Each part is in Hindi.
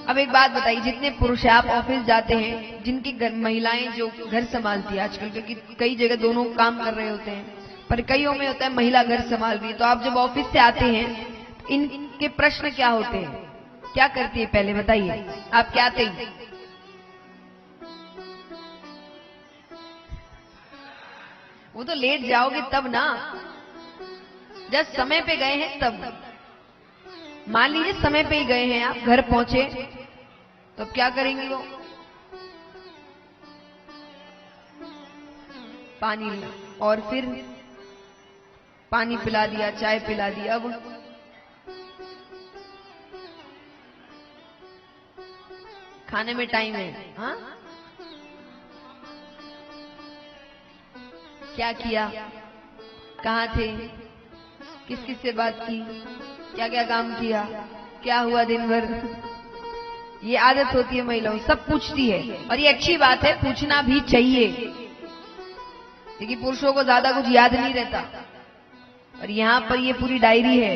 अब एक बात बताइए, जितने पुरुष आप ऑफिस जाते हैं, जिनकी महिलाएं जो घर संभालती है आजकल, क्योंकि कई जगह दोनों काम कर रहे होते हैं, पर कईयों में होता है महिला घर संभाल रही है, तो आप जब ऑफिस से आते हैं इनके प्रश्न क्या होते हैं, क्या करती है, पहले बताइए आप क्या आते ही? वो तो लेट जाओगे तब ना, जब समय पे गए हैं तब। मान लीजिए समय पे ही गए हैं, आप घर पहुंचे, तो अब क्या करेंगी वो? पानी लिया और फिर पानी पिला दिया, चाय पिला दिया। अब खाने में टाइम है, हाँ क्या किया, कहाँ थे, किस किस से बात की, क्या क्या काम किया, क्या हुआ दिन भर। ये आदत होती है महिलाओं, सब पूछती है, और ये अच्छी बात है, पूछना भी चाहिए, क्योंकि पुरुषों को ज्यादा कुछ याद नहीं रहता। और यहाँ पर ये पूरी डायरी है,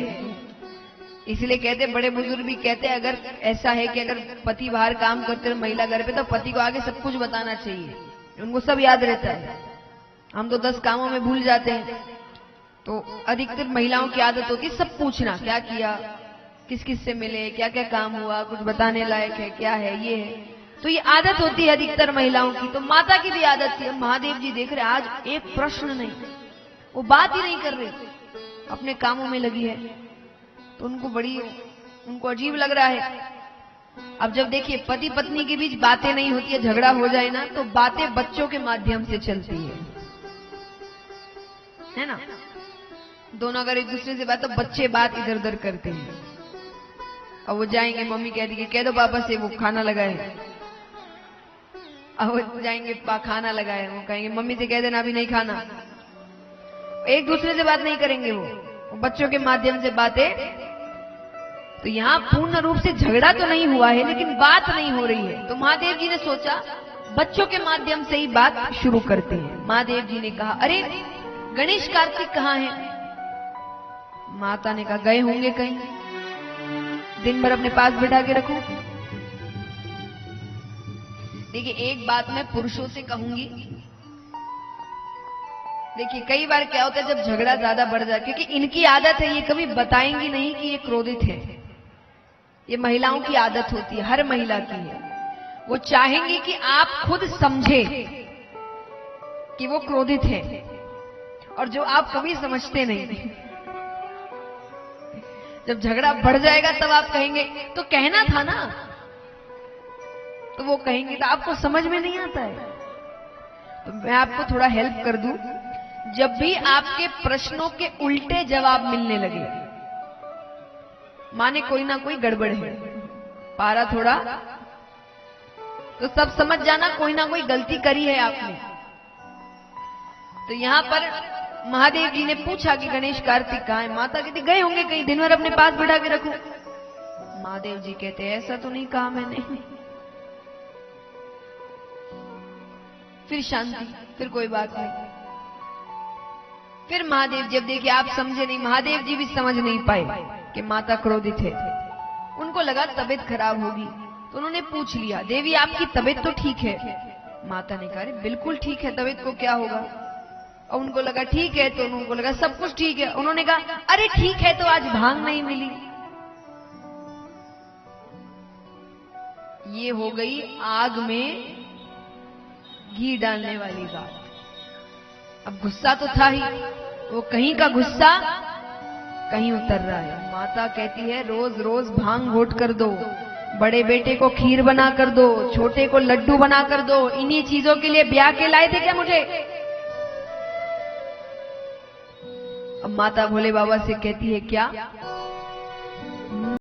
इसलिए कहते बड़े बुजुर्ग भी कहते अगर ऐसा है कि अगर पति बाहर काम करते हैं महिला घर पे, तो पति को आगे सब कुछ बताना चाहिए, उनको सब याद रहता है। हम तो 10 कामों में भूल जाते हैं, तो अधिकतर महिलाओं की आदत होती है सब पूछना, क्या किया, किस किस से मिले, क्या क्या काम हुआ, कुछ बताने लायक है, क्या है, ये है। तो ये आदत होती है अधिकतर महिलाओं की। तो माता की भी आदत थी। महादेव जी देख रहे आज एक प्रश्न नहीं, वो बात ही नहीं कर रहे, अपने कामों में लगी है, तो उनको अजीब लग रहा है। अब जब देखिए पति पत्नी के बीच बातें नहीं होती है, झगड़ा हो जाए ना, तो बातें बच्चों के माध्यम से चलती है ना। दोनों अगर एक दूसरे से बात, तो बच्चे बात इधर उधर करते हैं। अब वो जाएंगे, मम्मी कह देगी कह दो पापा से वो खाना लगाए, अब वो जाएंगे खाना लगाए, वो कहेंगे मम्मी से कह देना अभी नहीं खाना। एक दूसरे से बात नहीं करेंगे, वो बच्चों के माध्यम से बातें। तो यहाँ पूर्ण रूप से झगड़ा तो नहीं हुआ है, लेकिन बात नहीं हो रही है। तो महादेव जी ने सोचा बच्चों के माध्यम से ही बात शुरू करते हैं। महादेव जी ने कहा अरे गणेश कार्तिक कहाँ हैं? माता ने कहा गए होंगे कहीं, दिन भर अपने पास बिठा के रखो। देखिए एक बात मैं पुरुषों से कहूंगी, देखिए कई बार क्या होता है जब झगड़ा ज्यादा बढ़ जाए, क्योंकि इनकी आदत है, ये कभी बताएंगी नहीं कि ये क्रोधित है। ये महिलाओं की आदत होती है, हर महिला की है। वो चाहेंगी कि आप खुद समझे कि वो क्रोधित है, और जो आप कभी समझते नहीं। जब झगड़ा बढ़ जाएगा तब आप कहेंगे तो कहना था ना, तो वो कहेंगे तो आपको समझ में नहीं आता है। तो मैं आपको थोड़ा हेल्प कर दूं, जब भी आपके प्रश्नों के उल्टे जवाब मिलने लगे, माने कोई ना कोई गड़बड़ है, पारा थोड़ा, तो सब समझ जाना कोई ना कोई गलती करी है आपने। तो यहां पर महादेव जी ने पूछा कि गणेश कार्तिक कहाँ है? माता कहती गए होंगे कहीं, दिन भर अपने पास बिठा के रखो। महादेव जी कहते ऐसा तो नहीं कहा मैंने। फिर शांति, फिर कोई बात नहीं। फिर महादेव जब देखिए आप समझे नहीं, महादेव जी भी समझ नहीं पाए कि माता क्रोधित है। उनको लगा तबीयत खराब होगी, तो उन्होंने पूछ लिया देवी आपकी तबीयत तो ठीक है? माता ने कहा बिल्कुल ठीक है, तबीयत को क्या होगा। और उनको लगा ठीक है, तो उनको लगा सब कुछ ठीक है। उन्होंने कहा अरे ठीक है, तो आज भांग नहीं मिली। ये हो गई आग में घी डालने वाली बात। अब गुस्सा तो था ही, वो कहीं का गुस्सा कहीं उतर रहा है। माता कहती है रोज रोज भांग घोट कर दो, बड़े बेटे को खीर बना कर दो, छोटे को लड्डू बना कर दो, इन्हीं चीजों के लिए ब्याह के लाए थे क्या मुझे? अब माता भोले बाबा से कहती है क्या?